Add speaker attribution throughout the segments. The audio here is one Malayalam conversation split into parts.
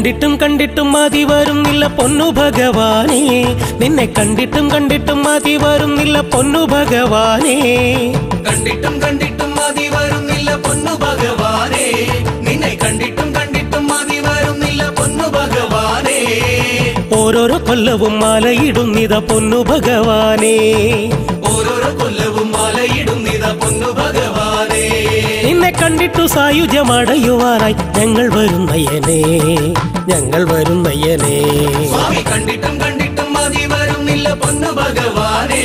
Speaker 1: കണ്ടിട്ടും കണ്ടിട്ടും മതി വരുന്നില്ല പൊന്നു ഭഗവാനേ, നിന്നെ കണ്ടിട്ടും കണ്ടിട്ടും മതി വരുന്നില്ല പൊന്നു ഭഗവാനേ,
Speaker 2: കണ്ടിട്ടും കണ്ടിട്ടും മതി വരുന്നില്ല പൊന്നു ഭഗവാനേ, നിന്നെ കണ്ടിട്ടും കണ്ടിട്ടും മതി വരുന്നില്ല പൊന്നു ഭഗവാനേ.
Speaker 1: ഓരോരോ കൊല്ലവും മാലയിടുന്നിത പൊന്നു ഭഗവാനേ,
Speaker 2: ഓരോരോ കൊല്ലവും മാലയിടുന്നിത പൊന്നു ഭഗവാനേ.
Speaker 1: നിന്നെ കണ്ടിട്ടു സായുജ്യമടയുവാനായി ഞങ്ങൾ വരുന്നയ്യനേ, ഞങ്ങൾ വരുന്നയ്യനേ.
Speaker 2: സ്വാമി കണ്ടിട്ടും കണ്ടിട്ടും മതി വരുന്നില്ല പൊന്നു ഭഗവാനേ,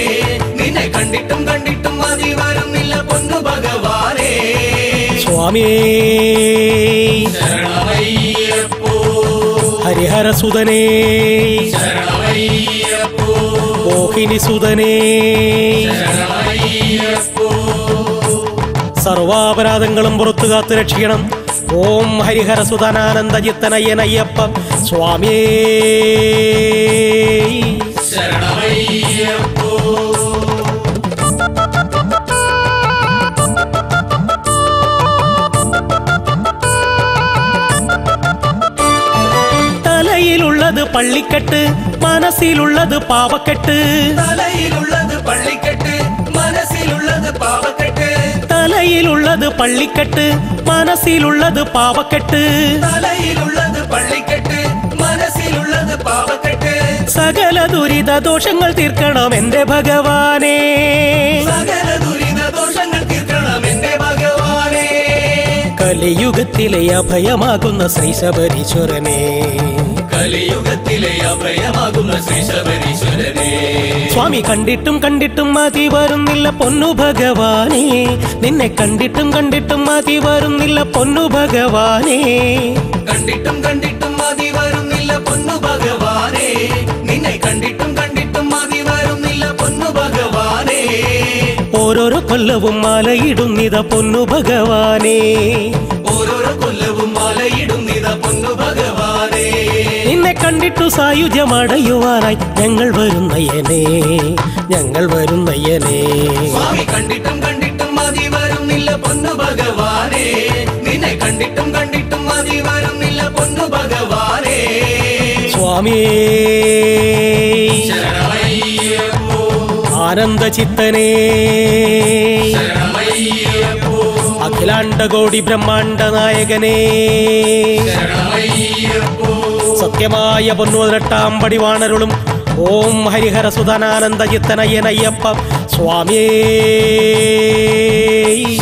Speaker 2: നിന്നെ കണ്ടിട്ടും കണ്ടിട്ടും മതി വരുന്നില്ല പൊന്നു ഭഗവാനേ.
Speaker 1: സ്വാമിയേ
Speaker 2: ശരണമയ്യപ്പോ,
Speaker 1: ഹരിഹര സുതനേ
Speaker 2: ശരണമയ്യപ്പോ,
Speaker 1: മോഹിനി സുതനേ
Speaker 2: ശരണമയ്യപ്പോ.
Speaker 1: സർവാപരാധങ്ങളും പുറത്തു കാത്തു രക്ഷിക്കണം. ഓം ഹരിഹര സുതനാനന്ദജിത്തനയ്യനയ്യപ്പ സ്വാമിയേ
Speaker 2: ശരണമയ്യപ്പോ.
Speaker 1: തലയിലുള്ളത് പള്ളിക്കെട്ട്, മനസ്സിലുള്ളത് പാവക്കെട്ട്,
Speaker 2: തലയിലുള്ളത് പള്ളിക്കെട്ട്, മനസ്സിലുള്ളത് പാവക്കെട്ട്,
Speaker 1: തലയിലുള്ളത് പള്ളിക്കെട്ട്, മനസ്സിലുള്ളത് പാവക്കെട്ട്,
Speaker 2: തലയിലുള്ളത് പള്ളിക്കെട്ട്, മനസ്സിലുള്ളത് പാവക്കെട്ട്.
Speaker 1: സകല ദുരിത ദോഷങ്ങൾ തീർക്കണം എന്റെ ഭഗവാനേ,
Speaker 2: സകല ദുരിത ദോഷങ്ങൾ തീർക്കണം എന്റെ ഭഗവാനേ.
Speaker 1: കലിയുഗത്തിലെ അഭയമാകുന്ന ശ്രീ ശബരീശ്വരനേ,
Speaker 2: കലിയുഗത്തിലെ അഭയമാകുന്ന ശ്രീ ശബരീശ്വരനേ.
Speaker 1: സ്വാമി കണ്ടിട്ടും കണ്ടിട്ടും മതി വരുന്നില്ല പൊന്നു ഭഗവാനേ, നിന്നെ കണ്ടിട്ടും കണ്ടിട്ടും മതി വരുന്നില്ല പൊന്നു ഭഗവാനേ,
Speaker 2: കണ്ടിട്ടും കണ്ടിട്ടും മതി വരുന്നില്ല പൊന്നു ഭഗവാനേ, നിന്നെ കണ്ടിട്ടും കണ്ടിട്ടും മതി വരുന്നില്ല പൊന്നു ഭഗവാനേ.
Speaker 1: ഓരോരോ കൊല്ലവും മാലയിടുന്നിത പൊന്നു ഭഗവാനേ,
Speaker 2: ഓരോരോ കൊല്ലവും മാലയിടുന്നിത പൊന്നു ഭഗവാനേ.
Speaker 1: നിന്നെ കണ്ടിട്ടു സായുജ്യമടയുവാനായി ഞങ്ങൾ വരുന്നയ്യനേ, ഞങ്ങൾ വരുന്നയ്യനേ.
Speaker 2: സ്വാമി കണ്ടിട്ടും കണ്ടിട്ടും മതി വരുന്നില്ല പൊന്നു ഭഗവാനേ, നിന്നെ കണ്ടിട്ടും കണ്ടിട്ടും മതി വരുന്നില്ല പൊന്നു ഭഗവാനേ.
Speaker 1: സ്വാമിയേ
Speaker 2: ശരണമയ്യപ്പോ,
Speaker 1: ആനന്ദചിത്തനേ
Speaker 2: ശരണമയ്യപ്പോ,
Speaker 1: അഖിലാണ്ടകോടി ബ്രഹ്മാണ്ട നായകനേ,
Speaker 2: ശരണമയ്യപ്പോ.
Speaker 1: സത്യമായ പൊന്നുപതിനെട്ടാം പടി വാണരുളും ഓം ഹരിഹര സുതനാനന്ദജിത്തനയ്യനയ്യപ്പ സ്വാമിയേ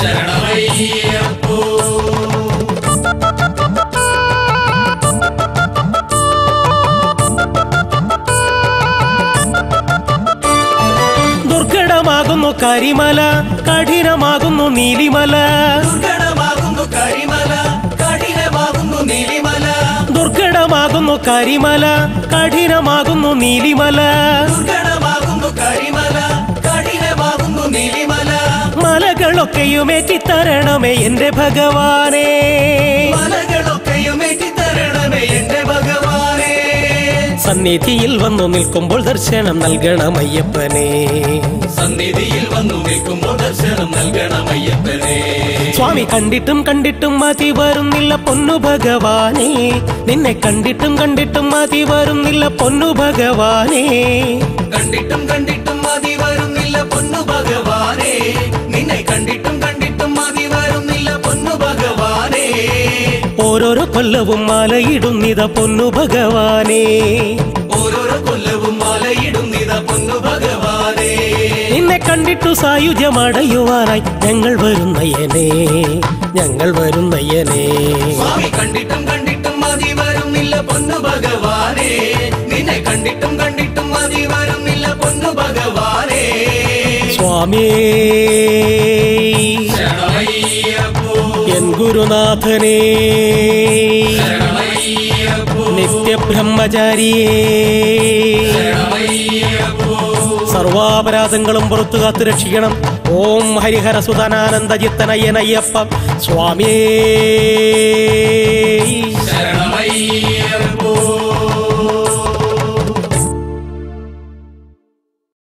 Speaker 2: ശരണമയ്യപ്പോ.
Speaker 1: ദുർഘടമാകുന്നു കരിമല, കഠിനമാകുന്നു നീലിമല,
Speaker 2: ദുർഘടമാകുന്നു കരിമല, കഠിനമാകുന്നു നീലിമല,
Speaker 1: ദുർഘടമാകുന്നു കരിമല, കഠിനമാകുന്നു നീലിമല,
Speaker 2: ദുർഘടമാകുന്നു കരിമല, കഠിനമാകുന്നു നീലിമല.
Speaker 1: മലകളൊക്കെയും ഏറ്റിത്തരണമേ എന്റെ ഭഗവാനേ,
Speaker 2: മലകളൊക്കെയും ഏറ്റിത്തരണമേ എന്റെ ഭഗവാനേ.
Speaker 1: സന്നിധിയിൽ വന്നു നിൽക്കുമ്പോൾ ദർശനം നൽകണമയ്യപ്പനേ,
Speaker 2: സന്നിധിയിൽ വന്നു നിൽക്കുമ്പോൾ ദർശനം നൽകണമയ്യപ്പനേ.
Speaker 1: സ്വാമി കണ്ടിട്ടും കണ്ടിട്ടും മതി വരുന്നില്ല പൊന്നു ഭഗവാനേ, നിന്നെ കണ്ടിട്ടും കണ്ടിട്ടും മതി വരുന്നില്ല പൊന്നു ഭഗവാനേ,
Speaker 2: കണ്ടിട്ടും കണ്ടിട്ടും മതി വരുന്നില്ല പൊന്നു ഭഗവാനേ, നിന്നെ കണ്ടിട്ടും കണ്ടിട്ടും മതി വരുന്നില്ല പൊന്നു ഭഗവാനേ.
Speaker 1: ഓരോരോ കൊല്ലവും മാലയിടുന്നിത പൊന്നു ഭഗവാനേ,
Speaker 2: ഓരോരോ കൊല്ലവും മാലയിടുന്നിത പൊന്നു ഭഗവാനേ.
Speaker 1: നിന്നെ കണ്ടിട്ടു സായുജ്യമടയുവാനായി ഞങ്ങൾ വരുന്നയ്യനേ, ഞങ്ങൾ വരുന്നയ്യനേ.
Speaker 2: സ്വാമി കണ്ടിട്ടും കണ്ടിട്ടും മതി വരുന്നില്ല പൊന്നു ഭഗവാനേ, നിന്നെ കണ്ടിട്ടും കണ്ടിട്ടും മതി വരുന്നില്ല പൊന്നു ഭഗവാനേ.
Speaker 1: സ്വാമിയേ
Speaker 2: ശരണമയ്യപ്പോ,
Speaker 1: എൻ ഗുരുനാഥനേ
Speaker 2: ശരണമയ്യപ്പോ,
Speaker 1: നിത്യബ്രഹ്മചാരിയേ,
Speaker 2: ശരണമയ്യപ്പോ.
Speaker 1: സർവാപരാധങ്ങളും പുറത്തു കാത്തു രക്ഷിക്കണം. ഓം ഹരിഹര സുതനാനന്ദജിത്തനയ്യനയ്യപ്പ സ്വാമിയേ